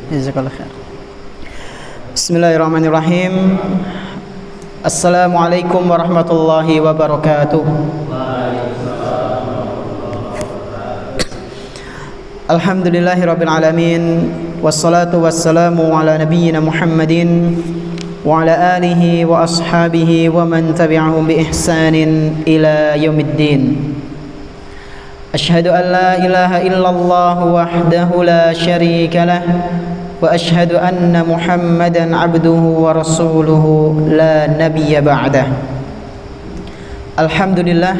Jazakallahu khair. Bismillahirrahmanirrahim. Assalamualaikum warahmatullahi wabarakatuh. Alhamdulillahirabbil alamin, wassalatu wassalamu ala nabiyyina Muhammadin wa ala alihi wa ashabihi wa man tabi'ahum bi ihsanin ila yaumiddin. Asyhadu an la ilaha illallah wahdahu la syarika lah wa asyhadu anna Muhammadan abduhu wa rasuluhu la nabiyya ba'dah. Alhamdulillah,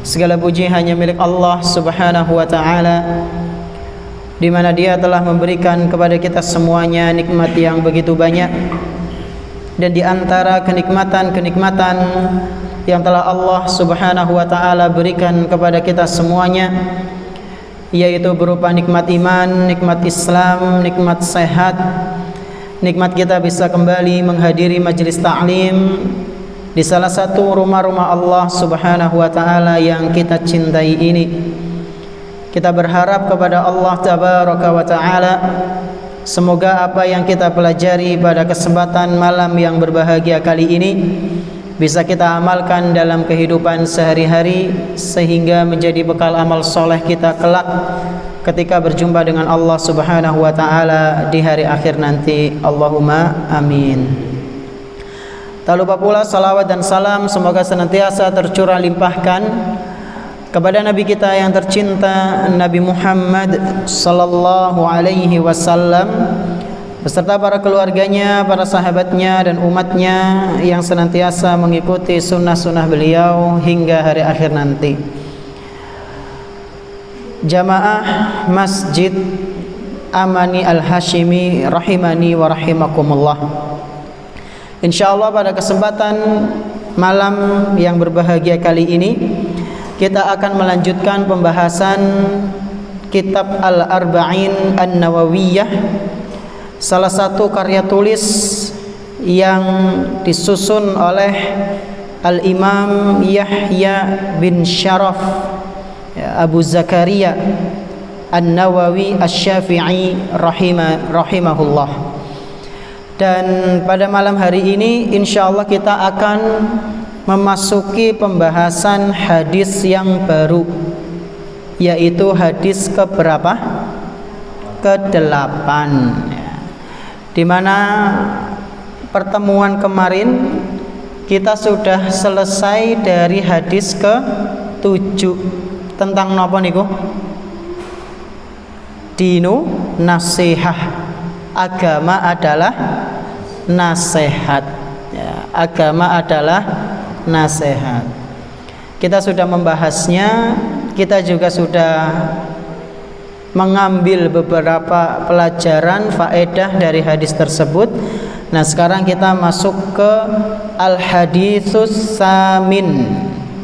segala puji hanya milik Allah Subhanahu wa taala, di mana Dia telah memberikan kepada kita semuanya nikmat yang begitu banyak. Dan di antara kenikmatan-kenikmatan yang telah Allah Subhanahu wa taala berikan kepada kita semuanya, yaitu berupa nikmat iman, nikmat Islam, nikmat sehat, nikmat kita bisa kembali menghadiri majelis ta'lim di salah satu rumah-rumah Allah Subhanahu wa taala yang kita cintai ini. Kita berharap kepada Allah Tabaraka wa taala, semoga apa yang kita pelajari pada kesempatan malam yang berbahagia kali ini bisa kita amalkan dalam kehidupan sehari-hari, sehingga menjadi bekal amal soleh kita kelak ketika berjumpa dengan Allah Subhanahu wa taala di hari akhir nanti. Allahumma amin. Tak lupa pula salawat dan salam semoga senantiasa tercurah limpahkan kepada Nabi kita yang tercinta, Nabi Muhammad sallallahu alaihi wasallam, beserta para keluarganya, para sahabatnya dan umatnya yang senantiasa mengikuti sunnah-sunnah beliau hingga hari akhir nanti. Jamaah Masjid Amani Al-Hashimi rahimani wa rahimakumullah. Insyaallah pada kesempatan malam yang berbahagia kali ini kita akan melanjutkan pembahasan kitab Al-Arba'in An-Nawawiyah, salah satu karya tulis yang disusun oleh Al-Imam Yahya bin Syaraf Abu Zakaria An-Nawawi Asy-Syafi'i rahimahullah. Dan pada malam hari ini insyaallah kita akan memasuki pembahasan hadis yang baru, yaitu hadis keberapa? Ke-8. Di mana pertemuan kemarin kita sudah selesai dari hadis ke-7 tentang napa niku? Dinu nasihah. Agama adalah nasihat. Ya, agama adalah nasihat. Kita sudah membahasnya, kita juga sudah mengambil beberapa pelajaran faedah dari hadis tersebut. Nah, sekarang kita masuk ke al-haditsus samin,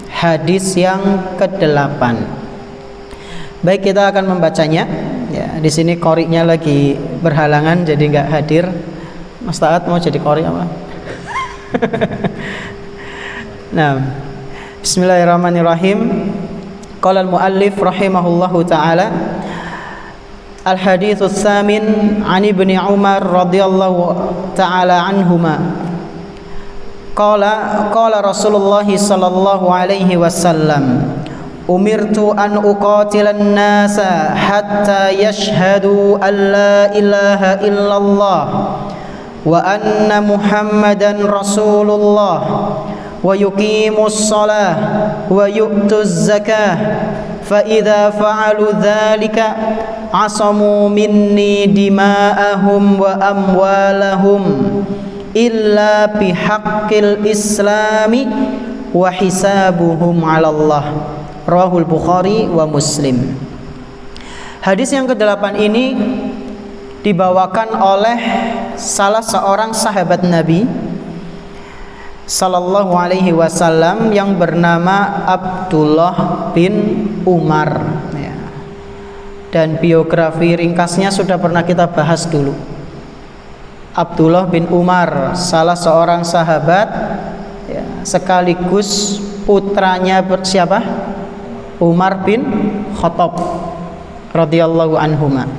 hadis yang ke-8. Baik, kita akan membacanya. Ya, di sini qori'nya lagi berhalangan jadi nggak hadir. Mas Taat mau jadi qori' apa? Nah, bismillahirrahmanirrahim. Qala al-muallif rahimahullahu taala, al-haditsus samin an Ibni Umar radhiyallahu taala anhuma. Qala Rasulullah sallallahu alaihi wasallam, umirtu an uqatilan nasa hatta yashhadu an la ilaha illallah wa anna Muhammadan Rasulullah wa yuqimus shalah wa yu'tuz zakah fa idza fa'alu dzalika asamu minni dima'ahum wa amwalahum illa bihaqqil islami wa hisabuhum 'ala Allah. Rawahul Bukhari wa Muslim. Hadis yang ke-8 ini dibawakan oleh salah seorang sahabat Nabi sallallahu alaihi wasallam yang bernama Abdullah bin Umar, ya. Dan biografi ringkasnya sudah pernah kita bahas dulu. Abdullah bin Umar, salah seorang sahabat, ya, sekaligus putranya siapa? Umar bin Khattab radhiyallahu anhuma.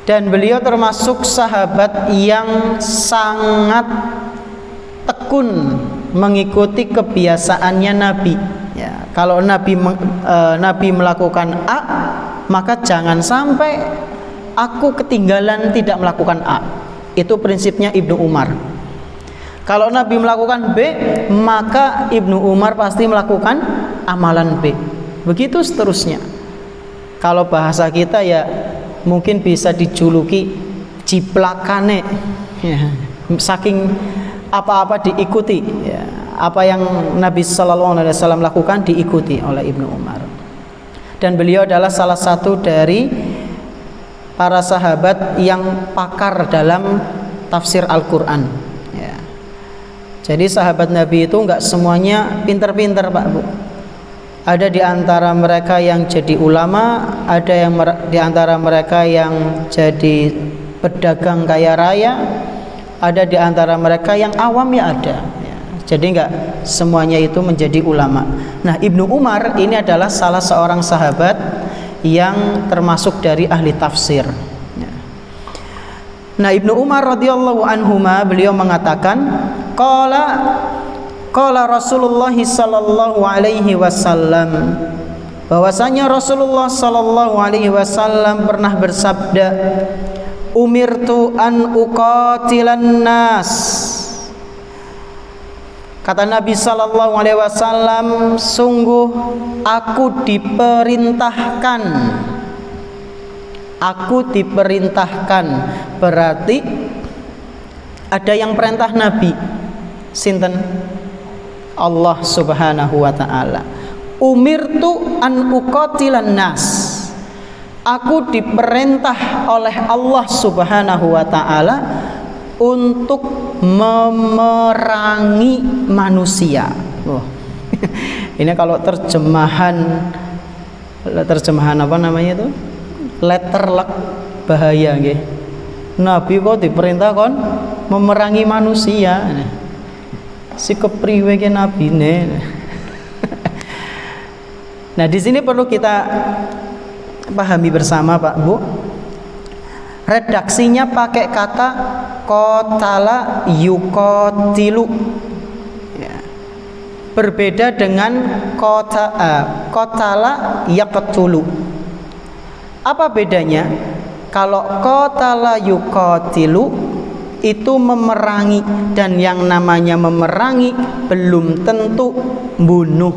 Dan beliau termasuk sahabat yang sangat tekun mengikuti kebiasaannya Nabi. Ya, kalau Nabi melakukan A, maka jangan sampai aku ketinggalan tidak melakukan A. Itu prinsipnya Ibnu Umar. Kalau Nabi melakukan B, maka Ibnu Umar pasti melakukan amalan B. Begitu seterusnya. Kalau bahasa kita ya mungkin bisa dijuluki ciplakane, ya, saking apa-apa diikuti, ya, apa yang Nabi SAW lakukan diikuti oleh Ibnu Umar. Dan beliau adalah salah satu dari para sahabat yang pakar dalam tafsir Al-Quran, ya. Jadi sahabat Nabi itu enggak semuanya pinter-pinter, Pak Bu. Ada di antara mereka yang jadi ulama, ada yang di antara mereka yang jadi pedagang kaya raya, ada di antara mereka yang awam ya ada. Jadi enggak semuanya itu menjadi ulama. Nah, Ibnu Umar ini adalah salah seorang sahabat yang termasuk dari ahli tafsir. Nah, Ibnu Umar radhiyallahu anhuma beliau mengatakan, Qala Rasulullah sallallahu alaihi wasallam, bahwasanya Rasulullah sallallahu alaihi wasallam pernah bersabda, umirtu an uqatilan nas. Kata Nabi sallallahu alaihi wasallam, sungguh aku diperintahkan. Aku diperintahkan, berarti ada yang perintah Nabi. Sinten? Allah Subhanahu wa ta'ala. Umirtu an uqatilan nas. Aku diperintah oleh Allah Subhanahu wa ta'ala untuk memerangi manusia. Oh. Ini kalau terjemahan apa namanya itu? Letterlek bahaya nggih. Nabi kok diperintah kon memerangi manusia. Si kepriwe ke nabine. Nah, di sini perlu kita pahami bersama, Pak Bu. Redaksinya pakai kata qatala yuqatilu. Ya. Berbeda dengan qatala yaqtulu. Apa bedanya? Kalau qatala yuqatilu itu memerangi, dan yang namanya memerangi belum tentu bunuh.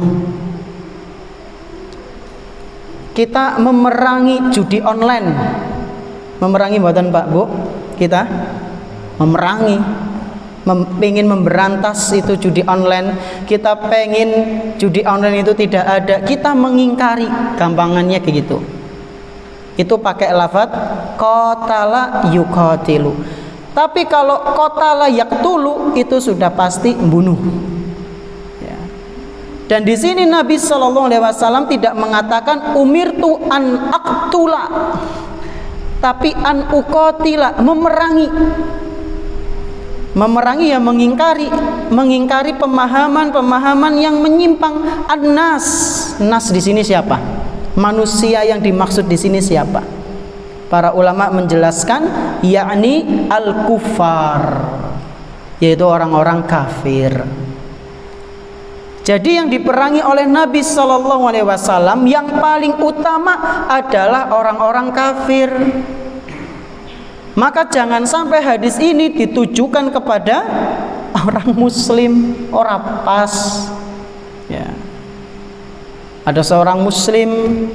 Kita memerangi judi online, memerangi mboten Pak Bu? Kita memerangi, pengen memberantas itu judi online. Kita pengen judi online itu tidak ada, kita mengingkari, gampangannya kayak gitu. Itu pakai lafaz qatala yuqatilu. Tapi kalau qatala yaqtulu itu sudah pasti membunuh. Ya. Dan di sini Nabi Shallallahu Alaihi Wasallam tidak mengatakan umirtu an aqtula, tapi an uqatila, memerangi. Memerangi ya mengingkari pemahaman yang menyimpang. An-nas, nas di sini siapa? Manusia yang dimaksud di sini siapa? Para ulama menjelaskan, yakni al-kuffar, yaitu orang-orang kafir. Jadi yang diperangi oleh Nabi Sallallahu Alaihi Wasallam yang paling utama adalah orang-orang kafir. Maka jangan sampai hadis ini ditujukan kepada orang Muslim, orang pas. Ya. Ada seorang Muslim,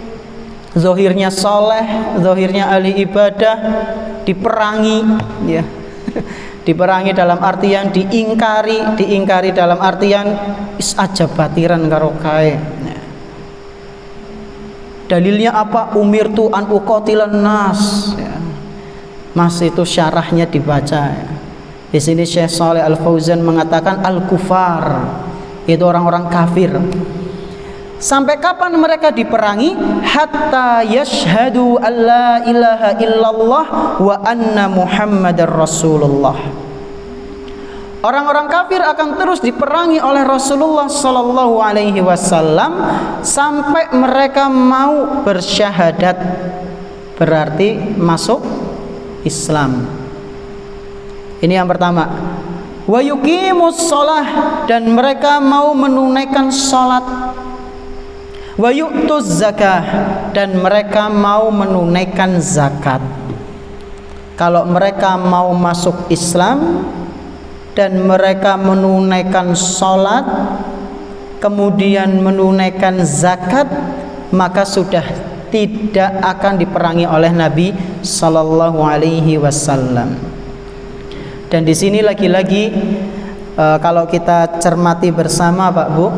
zahirnya soleh, zahirnya ahli ibadah, diperangi, ya. Diperangi dalam artian diingkari dalam artian is aja batiran karo kae. Ya. Dalilnya apa? Umirtu an uqatilan nas. Ya. Mas, itu syarahnya dibaca. Ya. Di sini Syekh Shalih Al Fauzan mengatakan al-kufar, itu orang-orang kafir. Sampai kapan mereka diperangi? Hatta yashhadu an la ilaha illallah wa anna Muhammadar Rasulullah. Orang-orang kafir akan terus diperangi oleh Rasulullah sallallahu alaihi wasallam sampai mereka mau bersyahadat, berarti masuk Islam. Ini yang pertama. Wa yuqimus shalah, dan mereka mau menunaikan salat. Wa yu'tuz zakah, dan mereka mau menunaikan zakat. Kalau mereka mau masuk Islam dan mereka menunaikan salat, kemudian menunaikan zakat, maka sudah tidak akan diperangi oleh Nabi sallallahu alaihi wasallam. Dan di sini lagi-lagi kalau kita cermati bersama Pak Bu,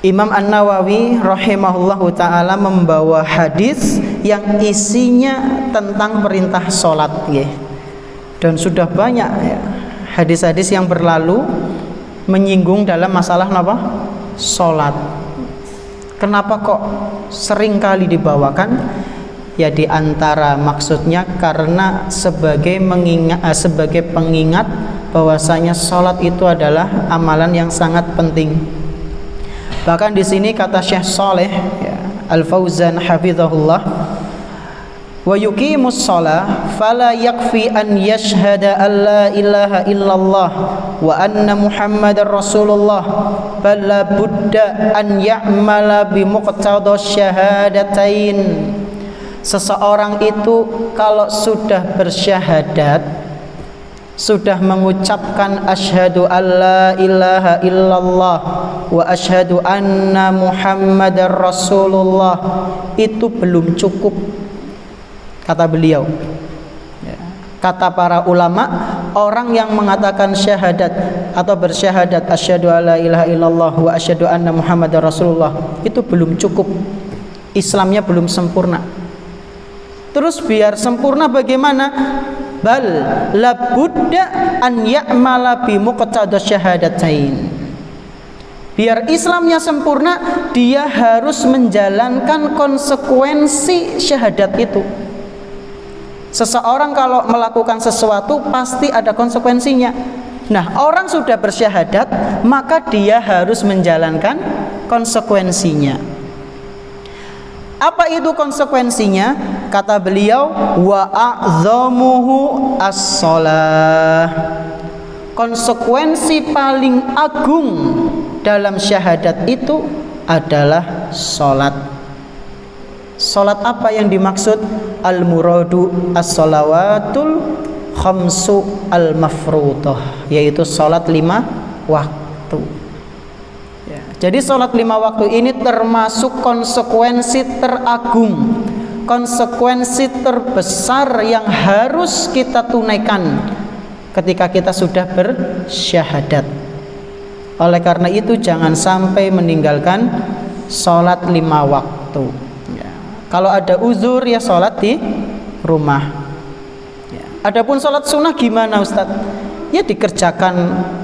Imam An-Nawawi rahimahullahu ta'ala membawa hadis yang isinya tentang perintah sholat ya. Dan sudah banyak ya, hadis-hadis yang berlalu menyinggung dalam masalah apa? Sholat. Kenapa kok sering kali dibawakan? Ya di antara maksudnya karena sebagai pengingat bahwasanya sholat itu adalah amalan yang sangat penting. Bahkan di sini kata Syekh Saleh ya, Al-Fauzan hafizahullah, wa yuqimus shalah fala yakfi an yashhada an la ilaha illallah wa anna muhammadar rasulullah bal la budda an ya'mala bi muqtada syahadatain. Seseorang itu kalau sudah bersyahadat, sudah mengucapkan asyhadu alla ilaha illallah wa asyhadu anna muhammadar rasulullah, itu belum cukup, kata beliau. Kata para ulama, orang yang mengatakan syahadat atau bersyahadat asyhadu alla ilaha illallah wa asyhadu anna muhammadar rasulullah, itu belum cukup, Islamnya belum sempurna. Terus biar sempurna bagaimana? Bal la budda an ya'mala bi muqtada syahadatain. Biar Islamnya sempurna, dia harus menjalankan konsekuensi syahadat itu. Seseorang kalau melakukan sesuatu pasti ada konsekuensinya. Nah, orang sudah bersyahadat, maka dia harus menjalankan konsekuensinya. Apa itu konsekuensinya? Kata beliau, wa a'zamuhu as-shalah. Konsekuensi paling agung dalam syahadat itu adalah salat. Salat apa yang dimaksud? Al-muradu as-shalawatul khamsu al-mafruḍah, yaitu salat 5 waktu. Jadi sholat 5 waktu ini termasuk konsekuensi teragung, konsekuensi terbesar yang harus kita tunaikan ketika kita sudah bersyahadat. Oleh karena itu jangan sampai meninggalkan sholat 5 waktu ya. Kalau ada uzur ya sholat di rumah ya. Adapun sholat sunnah gimana Ustaz? Ya dikerjakan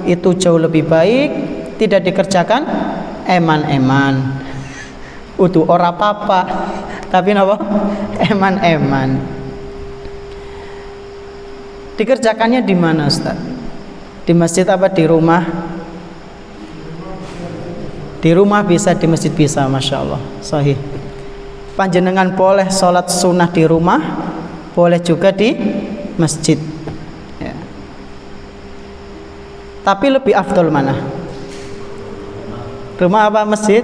itu jauh lebih baik, tidak dikerjakan eman-eman, utuh ora apa-apa, tapi napa? Eman-eman. Dikerjakannya di mana Ustaz? Di masjid apa di rumah? Di rumah bisa, di masjid bisa, masya Allah, sahih. Panjenengan boleh sholat sunnah di rumah, boleh juga di masjid. Ya. Tapi lebih afdol mana? Rumah apa masjid?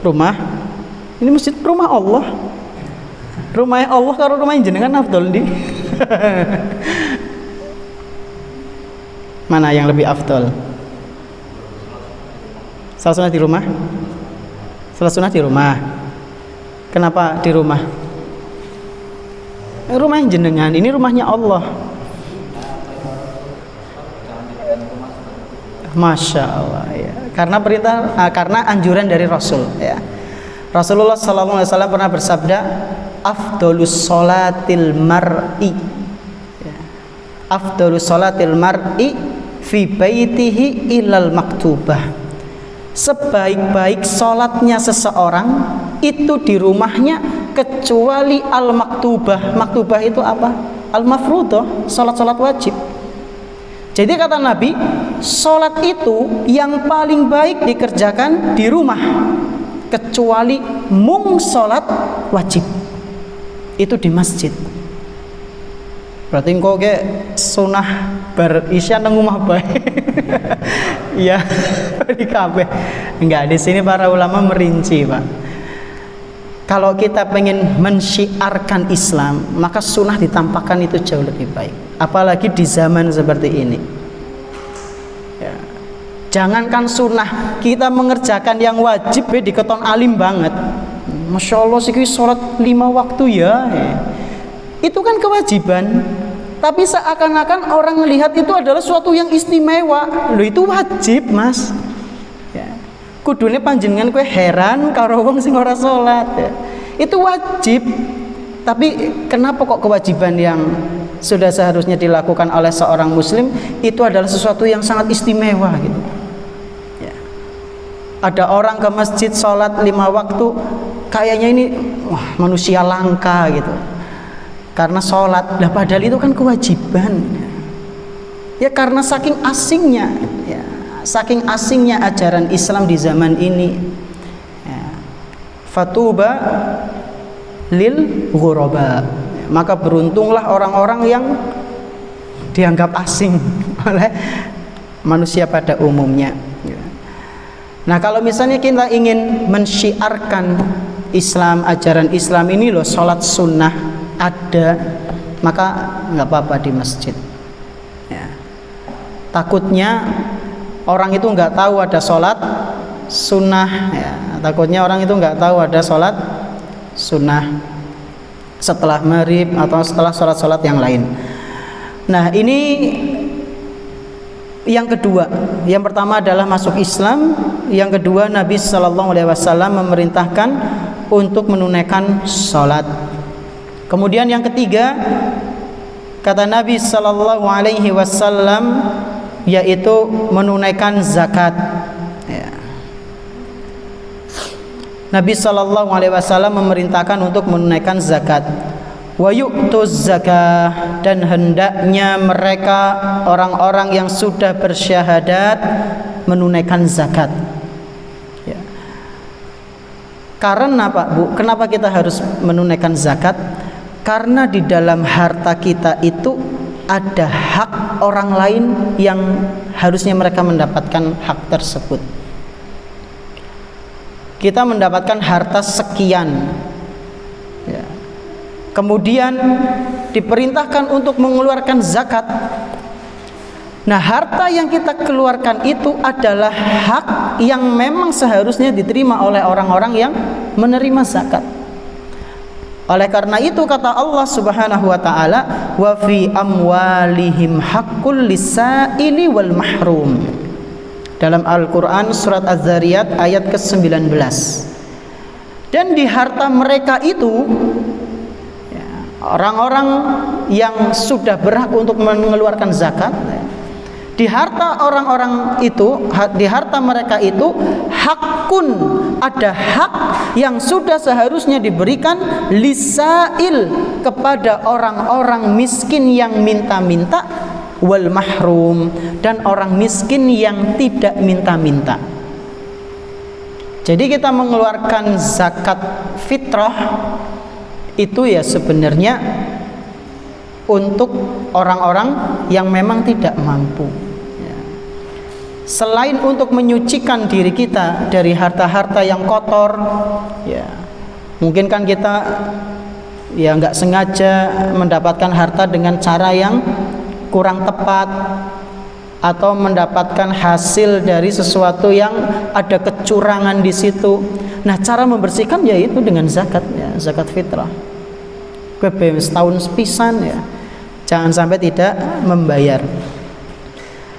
Rumah. Ini masjid rumah Allah. Rumahnya Allah kalau rumahnya jenengan afdol di. Mana yang lebih afdol? Salat sunat di rumah? Salat sunat di rumah. Kenapa di rumah? Rumahnya jenengan, ini rumahnya Allah. Masya Allah ya. Karena perintah, karena anjuran dari Rasul ya. Rasulullah SAW pernah bersabda, afdolus sholatil mar'i ya. Afdolus sholatil mar'i fi baitihi ilal maktubah. Sebaik-baik sholatnya seseorang itu di rumahnya kecuali al-maktubah. Maktubah itu apa? Al-mafruḍah, sholat-sholat wajib. Jadi kata Nabi, sholat itu yang paling baik dikerjakan di rumah, kecuali mung sholat wajib itu di masjid. Berarti engko ke sunah bar isya nang omah bae. Iya, di kabeh. Enggak, di sini para ulama merinci, Pak. Kalau kita pengen mensyiarkan Islam, maka sunnah ditampakkan itu jauh lebih baik. Apalagi di zaman seperti ini. Ya. Jangankan sunnah, kita mengerjakan yang wajib diketon alim banget. Masya Allah sih sholat 5 waktu ya. Itu kan kewajiban. Tapi seakan-akan orang melihat itu adalah suatu yang istimewa. Loh, itu wajib, Mas. Kudune panjenengan kowe heran karo wong sing ora salat ya. Itu wajib. Tapi kenapa kok kewajiban yang sudah seharusnya dilakukan oleh seorang muslim itu adalah sesuatu yang sangat istimewa gitu. Ya. Ada orang ke masjid salat 5 waktu kayaknya ini wah, manusia langka gitu. Karena salat, lah padahal itu kan kewajiban. Ya karena saking asingnya ya. Saking asingnya ajaran Islam di zaman ini ya. Fatuba lil ghuraba, maka beruntunglah orang-orang yang dianggap asing oleh manusia pada umumnya ya. Nah kalau misalnya kita ingin mensyiarkan Islam, ajaran Islam ini loh, sholat sunnah ada, maka nggak apa-apa di masjid ya. Takutnya orang itu nggak tahu ada sholat sunnah ya. Takutnya orang itu nggak tahu ada sholat sunnah setelah maghrib atau setelah sholat-sholat yang lain. Nah ini yang kedua. Yang pertama adalah masuk Islam. Yang kedua, Nabi SAW memerintahkan untuk menunaikan sholat. Kemudian yang ketiga, kata Nabi SAW, yaitu menunaikan zakat ya. Nabi SAW memerintahkan untuk menunaikan zakat. Wa yu'tuz zakah, dan hendaknya mereka orang-orang yang sudah bersyahadat menunaikan zakat ya. Karena Pak Bu, kenapa kita harus menunaikan zakat? Karena di dalam harta kita itu ada hak orang lain yang harusnya mereka mendapatkan hak tersebut. Kita mendapatkan harta sekian ya. Kemudian diperintahkan untuk mengeluarkan zakat. Nah harta yang kita keluarkan itu adalah hak yang memang seharusnya diterima oleh orang-orang yang menerima zakat. Oleh karena itu kata Allah Subhanahu wa taala, wa fi amwalihim haqqul lisaili wal mahrum. Dalam Al-Qur'an surat Az-Zariyat ayat ke-19. Dan di harta mereka itu ya, orang-orang yang sudah berhak untuk mengeluarkan zakat ya, di harta orang-orang itu, di harta mereka itu hakun, ada hak yang sudah seharusnya diberikan lisail kepada orang-orang miskin yang minta-minta, wal mahrum, dan orang miskin yang tidak minta-minta. Jadi kita mengeluarkan zakat fitrah itu ya sebenarnya untuk orang-orang yang memang tidak mampu ya. Selain untuk menyucikan diri kita dari harta-harta yang kotor ya, mungkin kan kita ya nggak sengaja mendapatkan harta dengan cara yang kurang tepat, atau mendapatkan hasil dari sesuatu yang ada kecurangan di situ. Nah cara membersihkan yaitu dengan zakat ya, zakat fitrah. Kebe setahun sepisan ya, jangan sampai tidak membayar.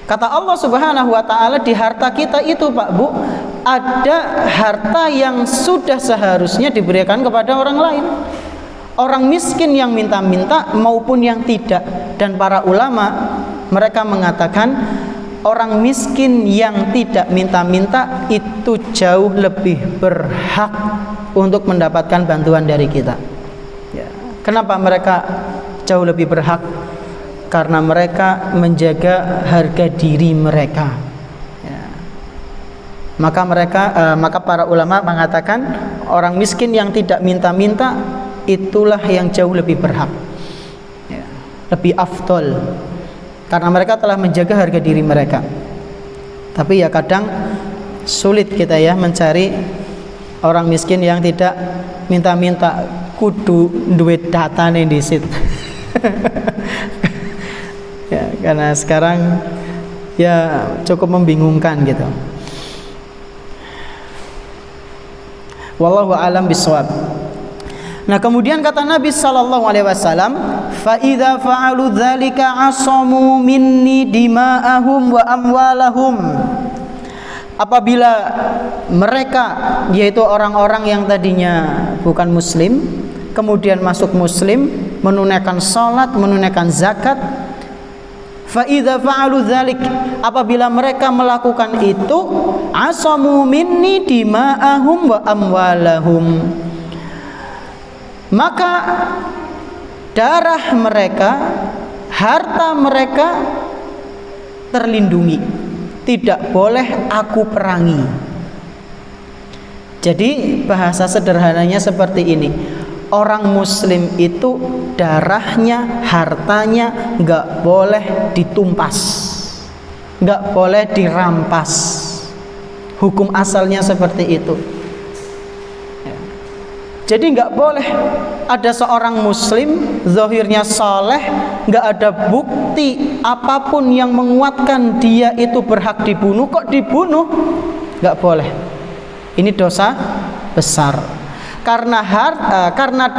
Kata Allah Subhanahu wa taala, di harta kita itu Pak Bu, ada harta yang sudah seharusnya diberikan kepada orang lain, orang miskin yang minta-minta maupun yang tidak. Dan para ulama mereka mengatakan orang miskin yang tidak minta-minta itu jauh lebih berhak untuk mendapatkan bantuan dari kita ya. Kenapa mereka jauh lebih berhak? Karena mereka menjaga harga diri mereka ya. Maka para ulama mengatakan orang miskin yang tidak minta-minta itulah yang jauh lebih berhak ya. lebih afdol, karena mereka telah menjaga harga diri mereka. Tapi ya kadang sulit kita ya mencari orang miskin yang tidak minta-minta, kudu duit data nih di situ. Ya, karena sekarang ya cukup membingungkan gitu. Wallahu a'lam bishawab. Nah, kemudian kata Nabi sallallahu alaihi wasallam, fa idza fa'alu dzalika asamu minni dima'ahum wa amwalahum. Apabila mereka, yaitu orang-orang yang tadinya bukan muslim kemudian masuk muslim, menunaikan salat, menunaikan zakat, fa idza fa'alu dzalik, apabila mereka melakukan itu, asamu minni dima'ahum wa amwalahum, maka darah mereka, harta mereka terlindungi, tidak boleh aku perangi. Jadi bahasa sederhananya seperti ini, orang muslim itu darahnya, hartanya nggak boleh ditumpas, nggak boleh dirampas. Hukum asalnya seperti itu. Jadi nggak boleh ada seorang muslim zahirnya saleh, nggak ada bukti apapun yang menguatkan dia itu berhak dibunuh, kok dibunuh? Nggak boleh. Ini dosa besar. Karena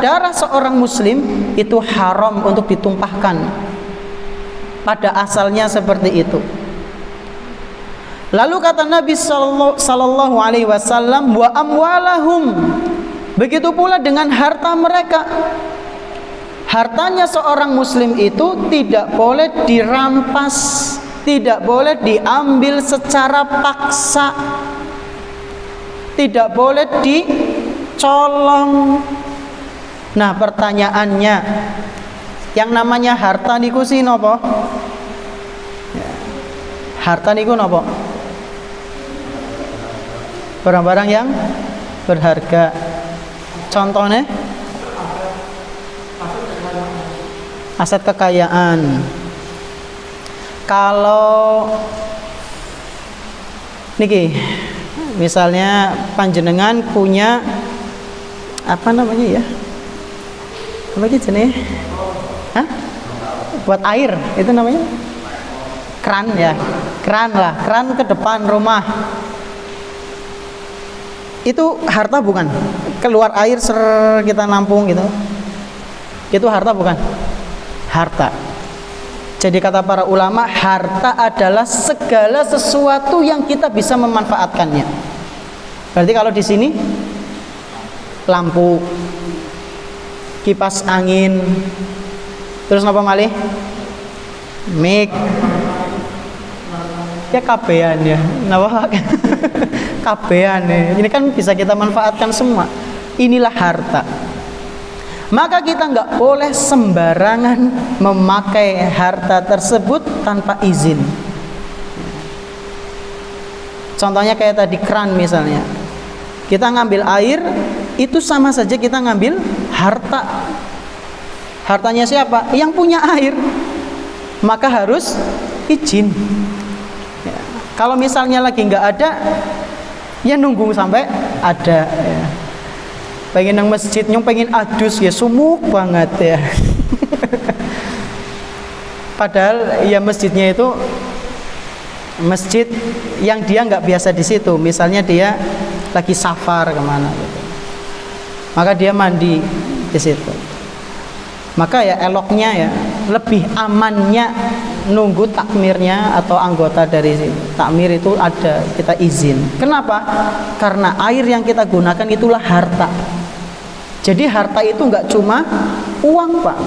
darah seorang muslim itu haram untuk ditumpahkan. Pada asalnya seperti itu. Lalu kata Nabi sallallahu alaihi wasallam, wa amwalahum, begitu pula dengan harta mereka. Hartanya seorang muslim itu tidak boleh dirampas, tidak boleh diambil secara paksa, tidak boleh dicolong. Nah, pertanyaannya, yang namanya harta niku sih nopo? Harta niku nopo? Barang-barang yang berharga. Contohnya aset kekayaan. Kalau niki misalnya panjenengan punya apa namanya ya? Apa gitu nih? Hah? Buat air itu namanya? Kran ya. Kran lah, kran ke depan rumah. Itu harta bukan? Keluar air kita nampung gitu. Itu harta bukan? Harta. Jadi kata para ulama, harta adalah segala sesuatu yang kita bisa memanfaatkannya. Berarti kalau di sini lampu, kipas angin, terus apa malih? Mic. Ya kabehan ya. Napa? Kabehan ya. Ini kan bisa kita manfaatkan semua. Inilah harta. Maka kita nggak boleh sembarangan memakai harta tersebut tanpa izin. Contohnya kayak tadi kran misalnya. Kita ngambil air, itu sama saja kita ngambil harta. Hartanya siapa? Yang punya air. Maka harus izin. Ya. Kalau misalnya lagi nggak ada, ya nunggu sampai ada. Ya. Pengen nang masjid, nyong pengen adus ya sumuk banget ya. Padahal ya masjidnya itu masjid yang dia nggak biasa di situ. Misalnya dia lagi safar kemana gitu, maka dia mandi di situ. Maka ya eloknya ya lebih amannya nunggu takmirnya atau anggota dari takmir itu ada, kita izin. Kenapa? Karena air yang kita gunakan itulah harta. Jadi harta itu nggak cuma uang Pak,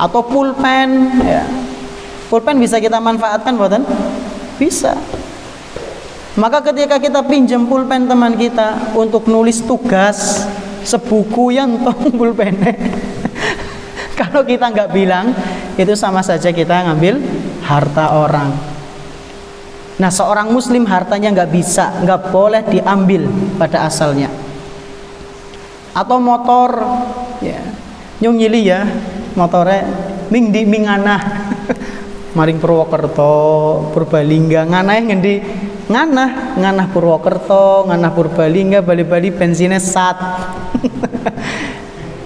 atau pulpen ya. Pulpen bisa kita manfaatkan buatan? Bisa. Maka ketika kita pinjam pulpen teman kita untuk nulis tugas sebuku yang tong pulpennya, kalau kita nggak bilang, itu sama saja kita ngambil harta orang. Nah, seorang muslim hartanya nggak boleh diambil pada asalnya. Atau motor ya, nyong nyili ya, motore ming di minganah. Maring Purwokerto, Purbalingga, nganahe ngendi? Nganah Purwokerto, nganah Purbalingga, Bali-bali bensinnya sat.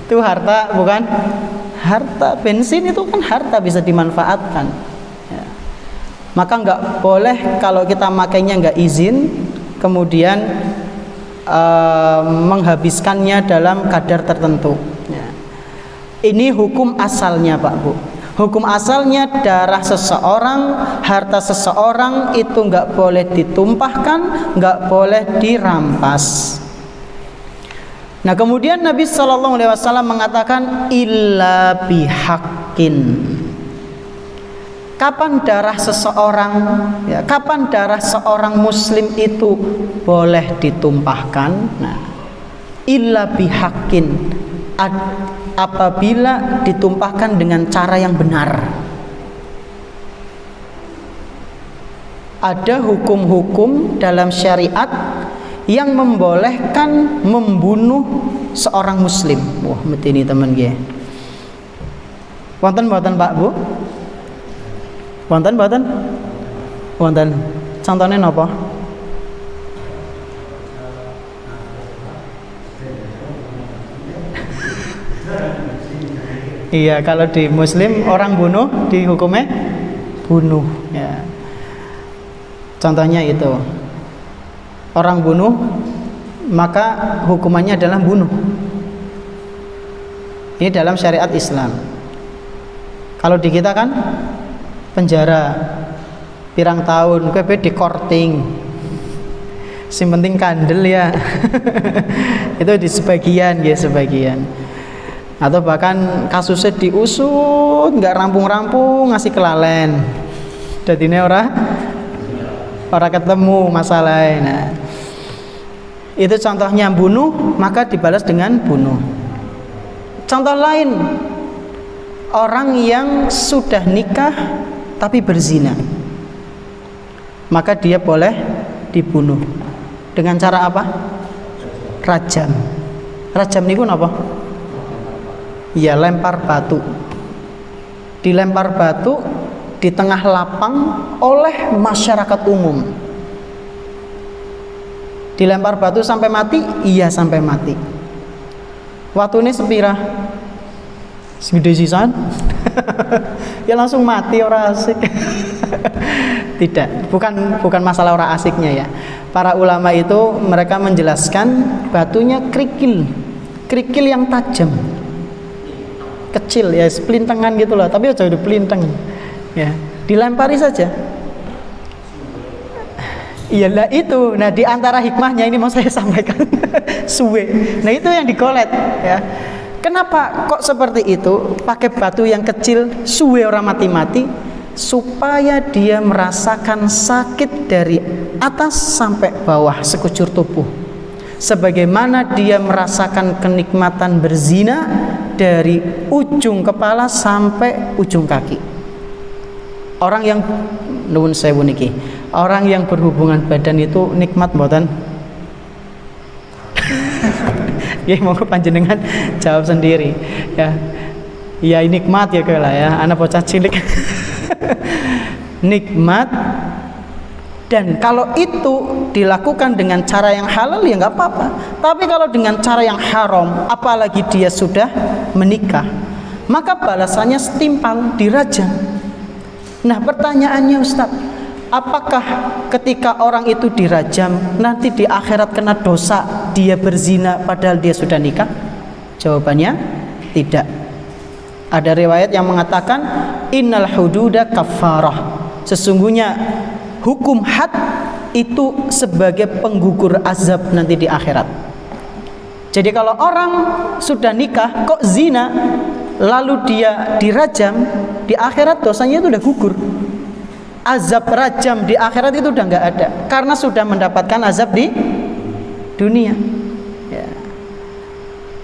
Itu harta bukan? Harta. Bensin itu kan harta, bisa dimanfaatkan ya. Maka nggak boleh kalau kita makainya nggak izin kemudian menghabiskannya dalam kadar tertentu ya. Ini hukum asalnya Pak Bu. Hukum asalnya darah seseorang, harta seseorang itu nggak boleh ditumpahkan, nggak boleh dirampas. Nah kemudian Nabi SAW mengatakan illa bihaqqin. Kapan darah seseorang, ya, kapan darah seorang Muslim itu boleh ditumpahkan? Nah, illa bihaqqin. Apabila ditumpahkan dengan cara yang benar. Ada hukum-hukum dalam syariat yang membolehkan membunuh seorang muslim. Wah, mesti ini teman gue. Wonten Pak Bu? Wonten. Contohnya napa? Iya, kalau di Muslim orang bunuh dihukumnya bunuh ya. Contohnya itu orang bunuh maka hukumannya adalah bunuh. Ini dalam syariat Islam. Kalau di kita kan penjara pirang tahun, kowe di korting. Yang penting kandel ya. Itu di sebagian ya, sebagian. Atau bahkan kasusnya diusut nggak rampung-rampung, ngasih kelalen. Jadi ini orang ketemu masalahnya. Nah, itu contohnya bunuh, maka dibalas dengan bunuh. Contoh lain, orang yang sudah nikah tapi berzina, maka dia boleh dibunuh. Dengan cara apa? Rajam. Rajam niku apa? Ya, lempar batu. Dilempar batu di tengah lapang oleh masyarakat umum. Dilempar batu sampai mati? Iya, sampai mati. Waktu ini sepira? Segede sisan? Ya langsung mati, orang asik. Tidak, bukan masalah orang asiknya ya. Para ulama itu mereka menjelaskan batunya kerikil yang tajam. Kecil ya, sepelintengan gitulah, tapi aja udah pelinteng ya, dilempari saja. Iyalah itu. Nah, di antara hikmahnya ini mau saya sampaikan. Suwe. Nah, itu yang digolet ya. Kenapa kok seperti itu? Pakai batu yang kecil, suwe orang mati-mati, supaya dia merasakan sakit dari atas sampai bawah sekujur tubuh. Sebagaimana dia merasakan kenikmatan berzina dari ujung kepala sampai ujung kaki. Orang yang nuwun sewu niki, orang yang berhubungan badan itu nikmat mboten? Ya mau panjenengan jawab sendiri ya. Ya nikmat ya kala ya, anak bocah cilik. Nikmat. Dan kalau itu dilakukan dengan cara yang halal ya nggak apa-apa. Tapi kalau dengan cara yang haram, apalagi dia sudah menikah, maka balasannya setimpal, dirajam. Nah pertanyaannya Ustaz, apakah ketika orang itu dirajam nanti di akhirat kena dosa dia berzina padahal dia sudah nikah? Jawabannya tidak. Ada riwayat yang mengatakan innal hududa kafarah. Sesungguhnya hukum had itu sebagai penggugur azab nanti di akhirat. Jadi kalau orang sudah nikah kok zina lalu dia dirajam, di akhirat dosanya itu udah gugur. Azab rajam di akhirat itu udah nggak ada karena sudah mendapatkan azab di dunia ya.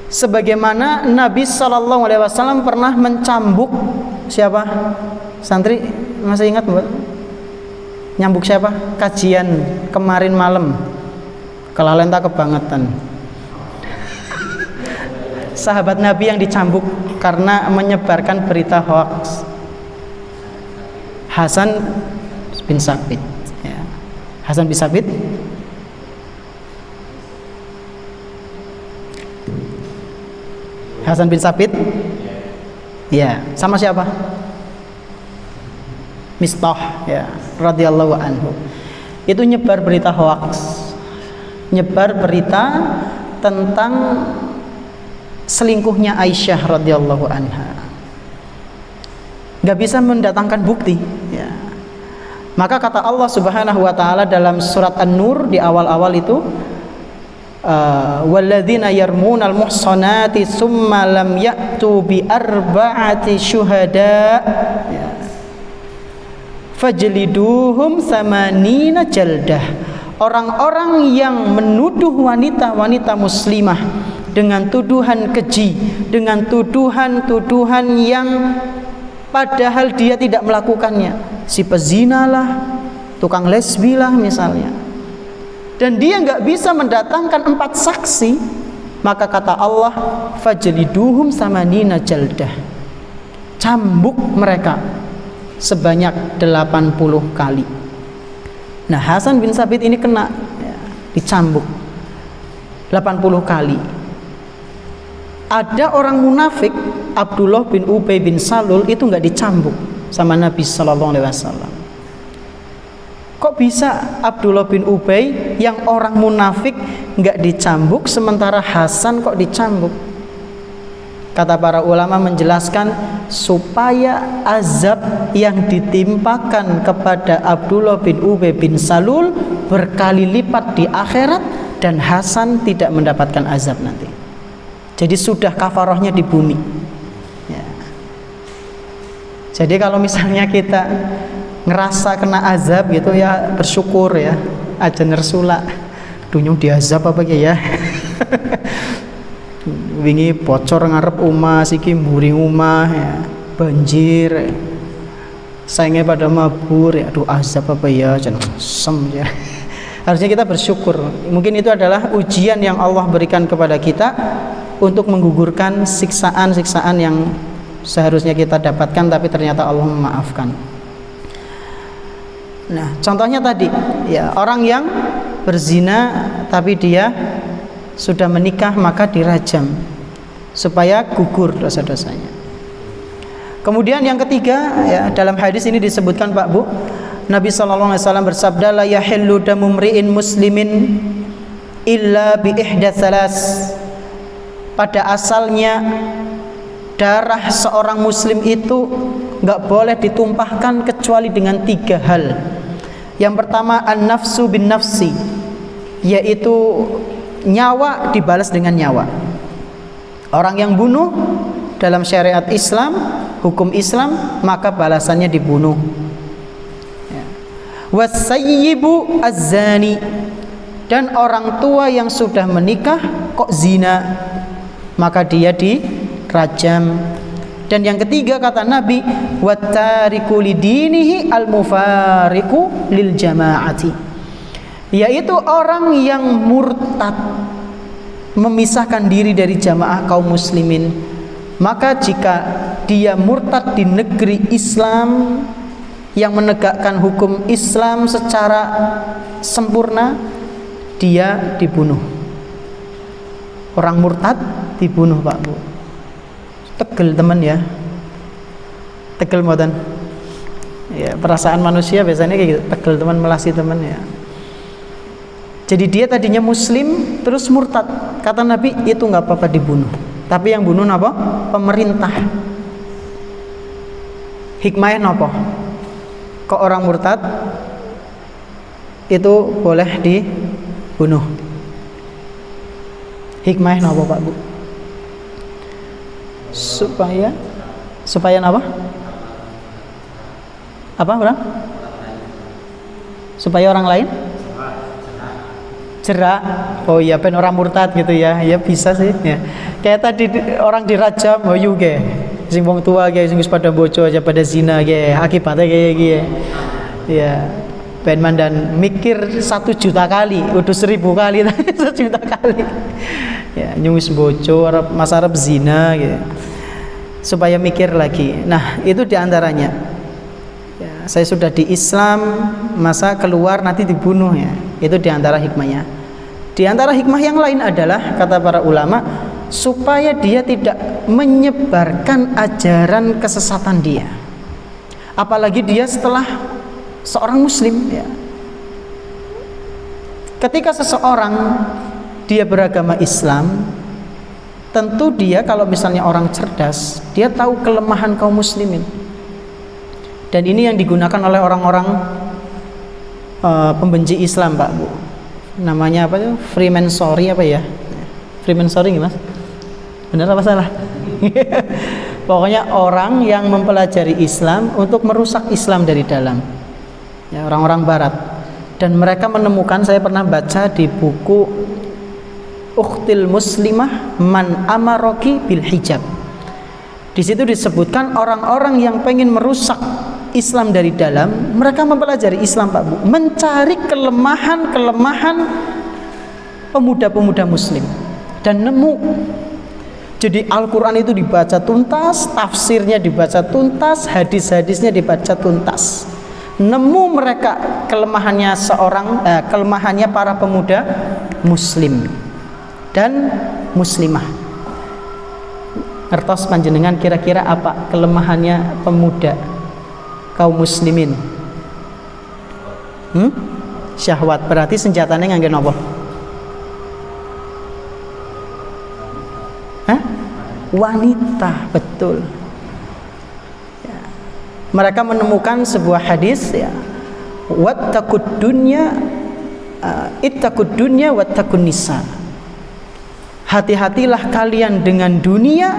Sebagaimana Nabi SAW pernah mencambuk siapa? Santri masih ingat Mbak? Nyambuk siapa? Kajian kemarin malam kelalenta kebangetan. Sahabat Nabi yang dicambuk karena menyebarkan berita hoax. Hasan bin Sabit ya. Hasan bin Sabit Hasan bin Sabit ya, sama siapa? Mistah ya, radhiyallahu anhu. Itu nyebar berita hoax, nyebar berita tentang selingkuhnya Aisyah radhiyallahu anha. Gak bisa mendatangkan bukti ya. Maka kata Allah Subhanahu wa taala dalam surat An-Nur di awal-awal itu, walladzina yarmunal muhsanati tsumma lam ya'tu bi arba'ati syuhada ya, fajliduhum samanina jaldah. Orang-orang yang menuduh wanita-wanita muslimah dengan tuduhan keji, dengan tuduhan-tuduhan yang padahal dia tidak melakukannya, si pezina lah, tukang lesbi lah misalnya, dan dia nggak bisa mendatangkan 4 saksi, maka kata Allah, fajliduhum samanina jaldah, cambuk mereka sebanyak 80 kali. Nah, Hasan bin Sabit ini kena ya, dicambuk 80 kali. Ada orang munafik, Abdullah bin Ubay bin Salul, itu nggak dicambuk sama Nabi Sallallahu Alaihi Wasallam. Kok bisa Abdullah bin Ubay yang orang munafik nggak dicambuk, sementara Hasan kok dicambuk? Kata para ulama menjelaskan supaya azab yang ditimpakan kepada Abdullah bin Ubay bin Salul berkali lipat di akhirat, dan Hasan tidak mendapatkan azab nanti. Jadi sudah kafarohnya di bumi ya. Jadi kalau misalnya kita ngerasa kena azab gitu ya, bersyukur ya, aja nersula dunyung diazab apa ya. Wingi bocor ngarep omah, siki mburi omah ya, banjir, sainge pada mabur ya, aduh azab apa ya, jan sem ya. Harusnya kita bersyukur. Mungkin itu adalah ujian yang Allah berikan kepada kita untuk menggugurkan siksaan-siksaan yang seharusnya kita dapatkan tapi ternyata Allah memaafkan. Nah, contohnya tadi ya, orang yang berzina tapi dia sudah menikah, maka dirajam supaya gugur dosa-dosanya. Kemudian yang ketiga ya, dalam hadis ini disebutkan Pak Bu, Nabi sallallahu alaihi wasallam bersabda, la yahillu damu mri'in muslimin illa bi ihda thalas. Pada asalnya darah seorang muslim itu nggak boleh ditumpahkan kecuali dengan 3 hal. Yang pertama, an-nafsu bin nafsi, yaitu nyawa dibalas dengan nyawa. Orang yang bunuh dalam syariat Islam, hukum Islam, maka balasannya dibunuh. Was-sayyibu az-zani, dan orang tua yang sudah menikah kok zina, maka dia dirajam. Dan yang ketiga kata Nabi, wattariku lidinihi al-mufariqu lil jamaati, yaitu orang yang murtad, memisahkan diri dari jamaah kaum muslimin. Maka jika dia murtad di negeri Islam yang menegakkan hukum Islam secara sempurna, dia dibunuh. Orang murtad dibunuh Pak Bu. Tegel teman ya, tegel modan ya, perasaan manusia biasanya kayak gitu, tegel teman melasi teman ya. Jadi dia tadinya muslim terus murtad, kata Nabi itu nggak apa-apa dibunuh, tapi yang bunuh apa? Pemerintah. Hikmahnya apa? Kok orang murtad itu boleh dibunuh? Hikmahnya apa Pak Bu? Supaya apa? Apa orang? Supaya orang lain jerak. Oh iya, ben orang murtad gitu ya. Ya bisa sih ya. Kayak tadi orang dirajam, oh yuge. Sing wong tua ge sing wis pada bojo aja pada zina ge, akibatnya kayak gitu. Ya. Ben mandan mikir 1 juta kali, udah 1000 kali, 1 juta kali. Ya, nyuwis bojo arep mas arep zina gitu. supaya mikir lagi. Nah, itu diantaranya. Ya, saya sudah di Islam, masa keluar nanti dibunuh ya. Itu diantara hikmahnya. Di antara hikmah yang lain adalah, kata para ulama, supaya dia tidak menyebarkan ajaran kesesatan dia. Apalagi dia setelah seorang muslim ya. Ketika seseorang dia beragama Islam, tentu dia kalau misalnya orang cerdas, dia tahu kelemahan kaum muslimin. Dan ini yang digunakan oleh orang-orang pembenci Islam, Pak Bu. Namanya apa itu? Freemasonry apa ya? Freemasonry Mas? Benar apa salah? Pokoknya orang yang mempelajari Islam untuk merusak Islam dari dalam. Ya, orang-orang barat. Dan mereka menemukan, saya pernah baca di buku Ukhtil Muslimah Man Amaroki Bil Hijab. Di situ disebutkan orang-orang yang pengen merusak Islam dari dalam, mereka mempelajari Islam, Pak Bu, mencari kelemahan-kelemahan pemuda-pemuda muslim dan nemu. Jadi Al-Quran itu dibaca tuntas, tafsirnya dibaca tuntas, hadis-hadisnya dibaca tuntas. Nemu mereka kelemahannya kelemahannya para pemuda muslim dan muslimah. Ngertos panjenengan kira-kira apa kelemahannya pemuda kaum muslimin? Syahwat, berarti senjatanya ngangge napa? Wanita, betul. Ya. Mereka menemukan sebuah hadis ya. Wattaqud dunya ittaqud dunya wattaqun nisa. Hati-hatilah kalian dengan dunia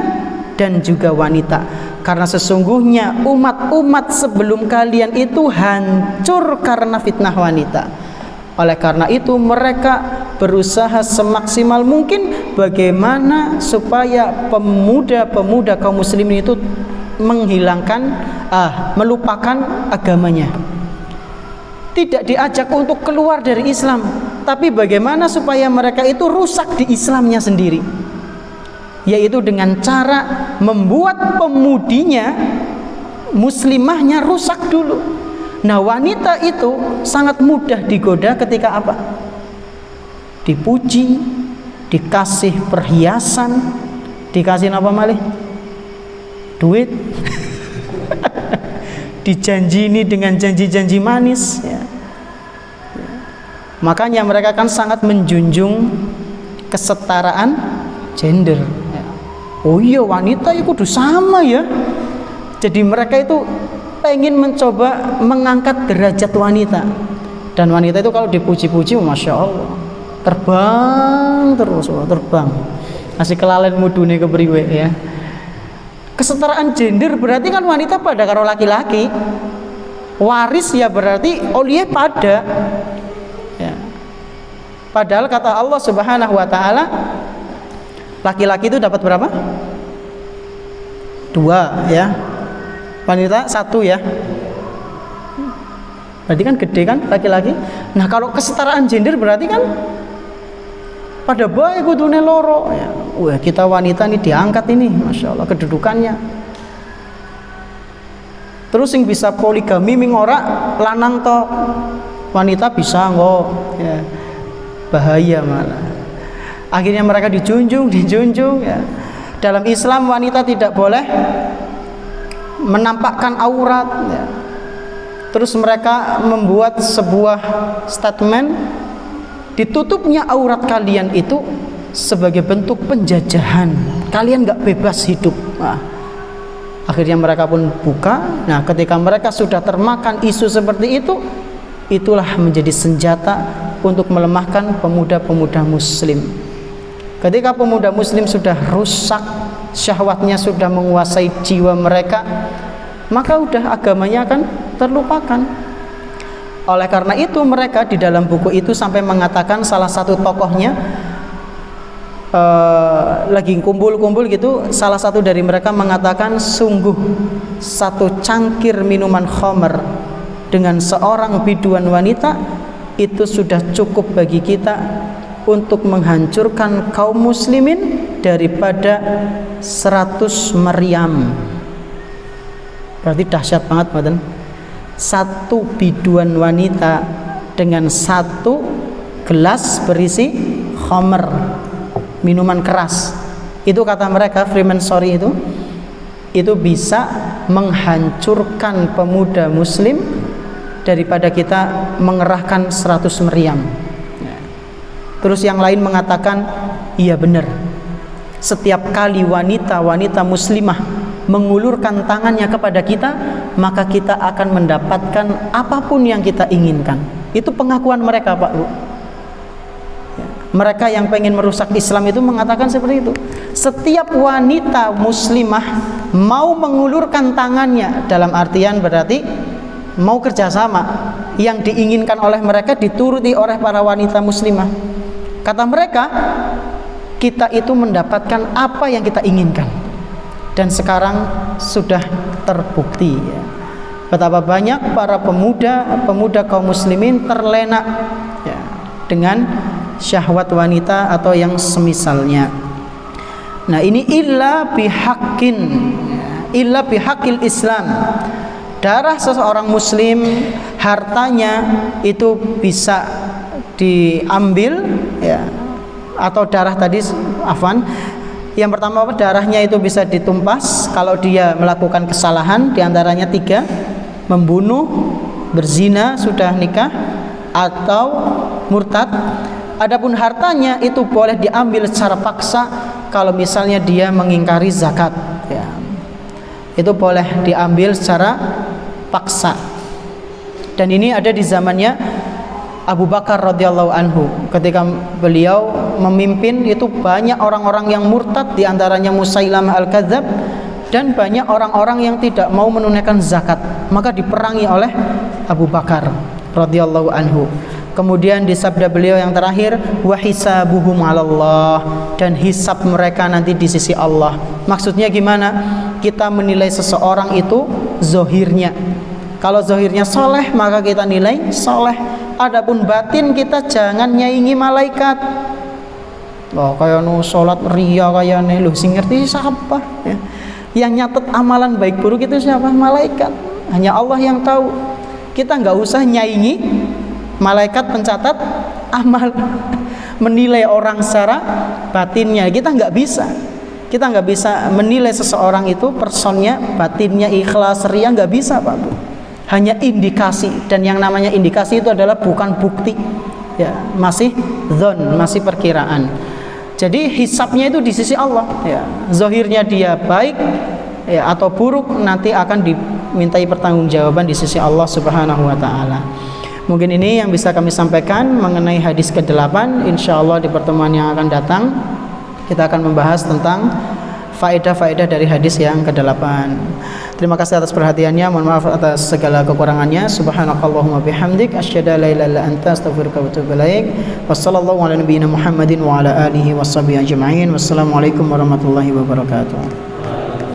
dan juga wanita, karena sesungguhnya umat-umat sebelum kalian itu hancur karena fitnah wanita. Oleh karena itu mereka berusaha semaksimal mungkin bagaimana supaya pemuda-pemuda kaum muslimin itu melupakan agamanya. Tidak diajak untuk keluar dari Islam, tapi bagaimana supaya mereka itu rusak di Islamnya sendiri, yaitu dengan cara membuat pemudinya, muslimahnya rusak dulu. Nah, wanita itu sangat mudah digoda ketika apa? Dipuji, dikasih perhiasan, dikasih apa malih? Duit. Dijanjini dengan janji-janji manis ya. Makanya mereka kan sangat menjunjung kesetaraan gender ya. Oh iya, wanita itu kudu sama ya. Jadi mereka itu pengen mencoba mengangkat derajat wanita. Dan wanita itu kalau dipuji-puji, Masya Allah, terbang terus, terbang. Masih kelalen mudune kepriwe ya. Kesetaraan gender berarti kan wanita pada karo laki-laki, waris ya berarti oleh pada ya. Padahal kata Allah Subhanahu wa ta'ala, laki-laki itu dapat berapa? 2 ya, wanita 1 ya. Berarti kan gede kan laki-laki. Nah, kalau kesetaraan gender berarti kan pada baik kudune loro ya. Wah, kita wanita ini diangkat ini, Masya Allah kedudukannya. Terus yang bisa poligami ming ora lanang to, wanita bisa nggak ya. Bahaya malah. Akhirnya mereka dijunjung ya. Dalam Islam wanita tidak boleh menampakkan aurat ya. Terus mereka membuat sebuah statement, ditutupnya aurat kalian itu sebagai bentuk penjajahan, kalian nggak bebas hidup. Nah, akhirnya mereka pun buka. Nah, ketika mereka sudah termakan isu seperti itu, itulah menjadi senjata untuk melemahkan pemuda-pemuda muslim. Ketika pemuda muslim sudah rusak, syahwatnya sudah menguasai jiwa mereka, maka udah agamanya akan terlupakan. Oleh karena itu mereka di dalam buku itu sampai mengatakan, salah satu tokohnya lagi kumpul-kumpul gitu, salah satu dari mereka mengatakan, sungguh satu cangkir minuman khamr dengan seorang biduan wanita itu sudah cukup bagi kita untuk menghancurkan kaum muslimin daripada 100 meriam. Berarti dahsyat banget, badan. Satu biduan wanita dengan satu gelas berisi khamr, minuman keras. Itu kata mereka, Freemasonry itu bisa menghancurkan pemuda muslim daripada kita mengerahkan 100 meriam. Terus yang lain mengatakan, iya benar, setiap kali wanita muslimah mengulurkan tangannya kepada kita, maka kita akan mendapatkan apapun yang kita inginkan. Itu pengakuan mereka, Pak Bu. Mereka yang pengen merusak Islam itu mengatakan seperti itu. Setiap wanita muslimah mau mengulurkan tangannya, dalam artian berarti mau kerjasama, yang diinginkan oleh mereka dituruti oleh para wanita muslimah. Kata mereka, kita itu mendapatkan apa yang kita inginkan. Dan sekarang sudah terbukti, ya, betapa banyak para pemuda kaum muslimin terlena, ya, dengan syahwat wanita atau yang semisalnya. Nah, ini illa bihaqqil Islam. Darah seseorang muslim, hartanya itu bisa diambil, ya, atau darah tadi, yang pertama darahnya itu bisa ditumpas kalau dia melakukan kesalahan, diantaranya 3: membunuh, berzina sudah nikah, atau murtad. Adapun hartanya itu boleh diambil secara paksa kalau misalnya dia mengingkari zakat, ya. Itu boleh diambil secara paksa. Dan ini ada di zamannya Abu Bakar radhiyallahu anhu. Ketika beliau memimpin, itu banyak orang-orang yang murtad, diantaranya Musailamah al-Kadzdzab, dan banyak orang-orang yang tidak mau menunaikan zakat, maka diperangi oleh Abu Bakar radhiyallahu anhu. Kemudian di sabda beliau yang terakhir, wa hisabuhum 'alallah, dan hisab mereka nanti di sisi Allah. Maksudnya gimana? Kita menilai seseorang itu zohirnya. Kalau zohirnya soleh, maka kita nilai soleh. Adapun batin kita jangan nyaingi malaikat. Oh, kayak nu sholat ria kayak nih, lu sing ngerti siapa? Ya. Yang nyatet amalan baik buruk itu siapa? Malaikat. Hanya Allah yang tahu. Kita nggak usah nyaingi malaikat pencatat amal, menilai orang secara batinnya. Kita nggak bisa menilai seseorang itu personnya, batinnya ikhlas ria, nggak bisa, Pak Bu. Hanya indikasi, dan yang namanya indikasi itu adalah bukan bukti, ya, masih dzon, masih perkiraan. Jadi hisabnya itu di sisi Allah, ya. Zahirnya dia baik, ya, atau buruk, nanti akan dimintai pertanggungjawaban di sisi Allah Subhanahu wa taala. Mungkin ini yang bisa kami sampaikan mengenai hadis ke-8. Insyaallah di pertemuan yang akan datang kita akan membahas tentang faedah-faedah dari hadis yang ke-8. Terima kasih atas perhatiannya, mohon maaf atas segala kekurangannya. Subhanakallahumma bihamdik, asyhadu an la ilaha illa anta, astaghfiruka wa atubu ilaik. Wassallallahu ala nabiyyina Muhammadin wa ala alihi washabihi ajma'in. Wassalamualaikum warahmatullahi wabarakatuh.